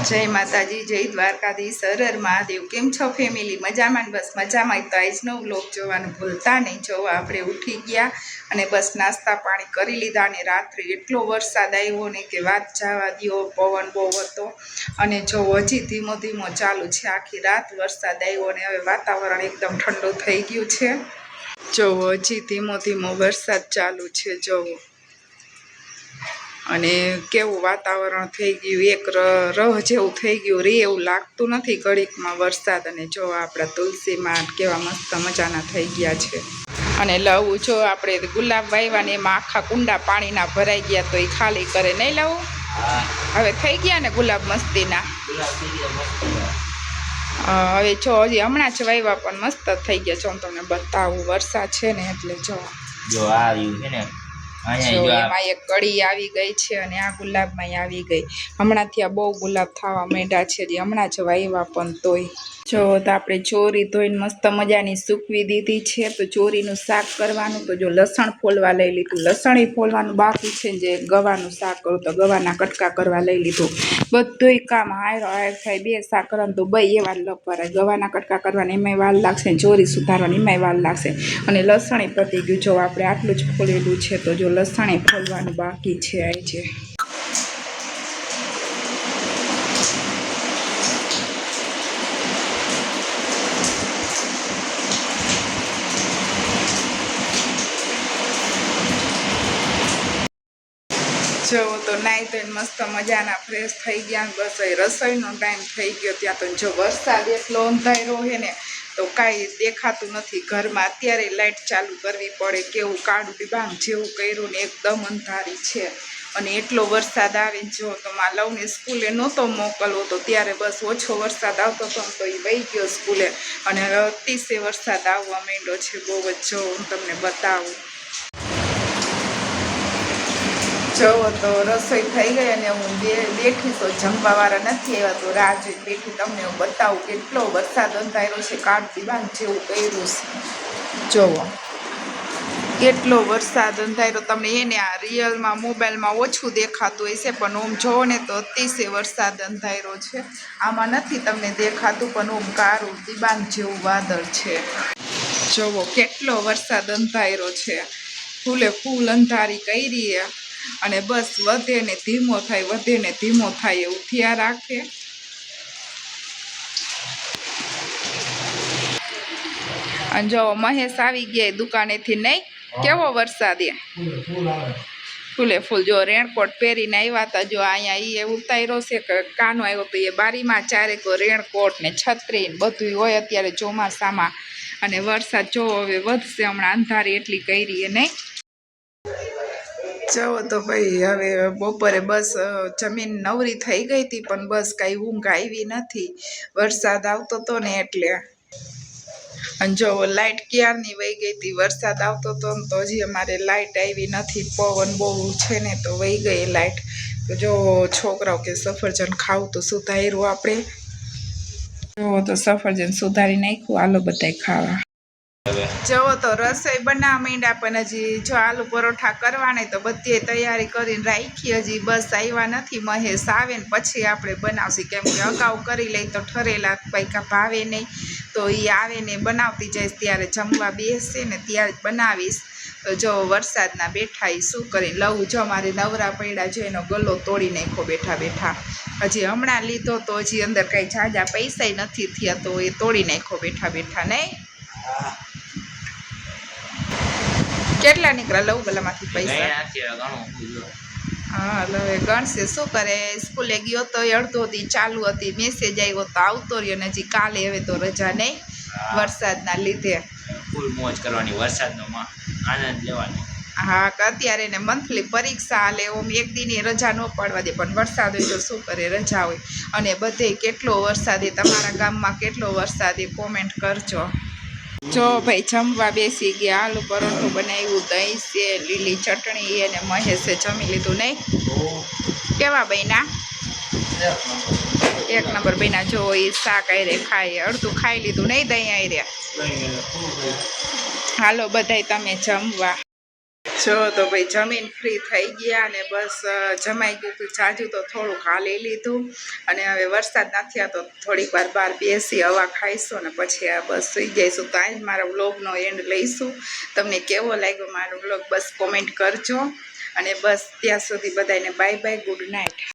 जय माताजी जय द्वारकाधीश हर हर महादेव। केम छो फेमिली? मजामां? बस मजामां। तो आजनो व्लॉग जोवानुं भूलता नहीं। जो आपणे उठी गया अने बस नास्ता पाणी करी लीधा अने रात्रे एटलो वरसाद आव्यो ने के वात जवा दो। पवन बहु हतो अने जो हजी धीमो धीमो चालू छे। आखी रात वरसाद आव्यो अने हवे वातावरण एकदम ठंडु थई गयुं छे। जो हजी धीमो धीमो वरसाद चालू छे। जो अने केवुं वातावरण थई गयुं, एक रह जेवुं थई गयुं रे एवुं लागतुं नथी घड़ीकमां वरसाद। अने जो आपड़ा तुलसीमां केवा मस्त मजाना थई गया छे। अने लवू जो आपणे गुलाब वाव्या ने एमां आखा कुंडा पाणीना भराई गया तो ए खाली करे नहीं लवू? हवे थई गया ने गुलाब मस्तीना? हवे जो हजी हमणां ज वाव्या पण मस्त थई गया। जो तमने बतावुं वरसाद छे ने એટલે जो આવ્યું છે ને जो एमां एक कड़ी आवी गई छे अने आ गुलाबमां आवी गई। हमणांथी आ बहु गुलाब थवा मांड्या छे। जे हमणां ज वाव्या पण तोय जो तो आपणे चोरी धोईने मस्त मजानी सूकवी दीधी छे। तो चोरीनुं शाक करवानुं। तो जो लसण फोलवा लई लीधुं, लसण फोलवानुं बाकी छे। जे गवानुं शाक करूं तो गवाना कटका करवा लई लीधुं। बधुंय काम हायरो हायर थाय। बे शाक करवानुं तो बे एवा लपराय। गवाना कटका करवानी एमांय वार लागशे, चोरी सुधारवानी एमांय वार लागशे अने लसण पती गयुं। जो आपणे आटલું જ ફોલેલું છે। तो जो लसण फोलवानुं बाकी छे આજે। जो तो नाई धोईने मस्त मजाना फ्रेश थई गया। बस रसोईनो टाइम थई गयो। त्यां तो जो वरसाद एटलो अंधारो है ने तो कांई देखातुं नथी घरमां। अत्यारे लाइट चालू करवी पड़े। केवुं काळुं डिबांग जेवुं कर्युं ने एकदम अंधारी छे। अने एटलो वरसाद आवे जो तो लवने स्कूले नहोतो मोकलवो तो त्यारे बस ओछो वरसाद आवतो तो ए वही गयो स्कूले अने हवे अतिशय वरसाद आववा मांड्यो छे। बहु ज जो हुं तमने बतावुं। जो तो रसोई थई गई अने हूँ बेठी तो जमवावाळा नथी आव्या तो राह जोईने बेठी। तमने हूँ बतावुं केटलो वरसाद अंधारो छे। काळुं डिबांग जेवुं कर्युं छे। जोवो केटलो वरसाद अंधारो। तमने एने आ रियलमां मोबाइलमां ओछुं देखातुं हशे पण ओम जोवो ने तो अतिशय वरसाद अंधारो छे। आमां नथी तमने देखातुं पण ओम काळुं डिबांग जेवुं वादळ छे। जोवो केटलो वरसाद अंधारो छे। फूले फूल अंधारी करी है अने बस वधे ने धीमो थाय, वधे ने धीमो थाय एवुं थया राखे। अने जो महेश आवी गया दुकानेथी नहीं? केवो वरसाद है? फूले फूल। जो रेणकोट पहेरीने आव्या हता। जो अहींया ए उतार्यो छे के कानो आव्यो तो ए बारीमां चारेको रेणकोट ने छतरी ने बधुंय होय अत्यारे ચોમાસામાં। अने वरसाद जो हवे वधशे। हमणां अंधारी एटली करी है नहीं? जो तो भाई हवे बपोरे बस जमीन नवरी थई गई थी पण बस काई ऊंघ आवी नथी। वरसाद आवतो तो ने एटले अने जो लाइट क्यारनी वही गई थी। वरसाद आवतो तो हजी अमारे लाइट आवी नथी। पवन बहु छे ने तो वही गई लाइट। तो जो छोकराओ के सफरजन खावुं तो सुधार्युं आपणे। जो तो सफरजन सुधारी नाख्युं। आलो बधाय खावा। जो तो रसोई बनावा मांड्या पण हजी जो आलू परोठा करवाना तो बधी तैयारी करीने राखी। हजी बस आव्या नथी। महेश आवे ने पछी आपणे बनावशी केम के अगाऊ करी लई तो ठरेला पैका भावे नहीं। तो ए आवे ने बनावती जाईश त्यारे जमवा बेसशे ने त्यारे बनावीश। तो जो वरसादना बेठा ए शुं करे लवू जो मारे नवरा पड्या जो एनो गलो तोड़ी नाख्यो बेठा बेठा। हजी हमणां लीधो तो हजी अंदर कांई जाजा पैसाय नथी थया तो ए तोड़ी नाख्यो बेठा बेठा नहीं। કેટલા નીકળ્યા લઉં ગલામાંથી પૈસા? હા હવે ગણશે શું કરે। સ્કૂલે ગયો તો અડધો દી ચાલુ હતી, મેસેજ આવ્યો તો આવતો રહ્યો ને હજી કાલે હવે તો રજા નહીં વરસાદના લીધે। ફૂલ મોજ કરવાની, વરસાદનો આનંદ લેવાનો। હા અત્યારે ને મંથલી પરીક્ષા હાલે ઓમ એક દીની રજા ન પાડવા દે પણ વરસાદ હોય તો શું કરે રજા હોય। અને બધે કેટલો વરસાદ છે તમારા ગામમાં કેટલો વરસાદ છે કોમેન્ટ કરજો। जो भाई जमवा बेसी गया। आलू परोठो बनाव्યું, दही से लीली चटणी अने महेशे जमी लीधुं नहीं? केवा बन्या? एक नंबर बन्या। जो ई शाक आरे खाए अर्धुं खाई लीधुं नहीं दही आरे? हालो बधाय तमे जमवा। જો તો ભાઈ જમીન ફ્રી થઈ ગયા અને બસ જમાઈ ગયું હતું જાજુ તો થોડુંક હાલી લીધું અને હવે વરસાદ નથી આવતો થોડીક વાર બહાર બેસી હવા ખાઈશું ને પછી આ બસ સુઈ જઈશું તો આજ મારા વ્લોગનો એન્ડ લઈશું તમને કેવો લાગ્યો મારો વ્લોગ બસ કોમેન્ટ કરજો અને બસ ત્યાં સુધી બધાને બાય બાય ગુડ નાઇટ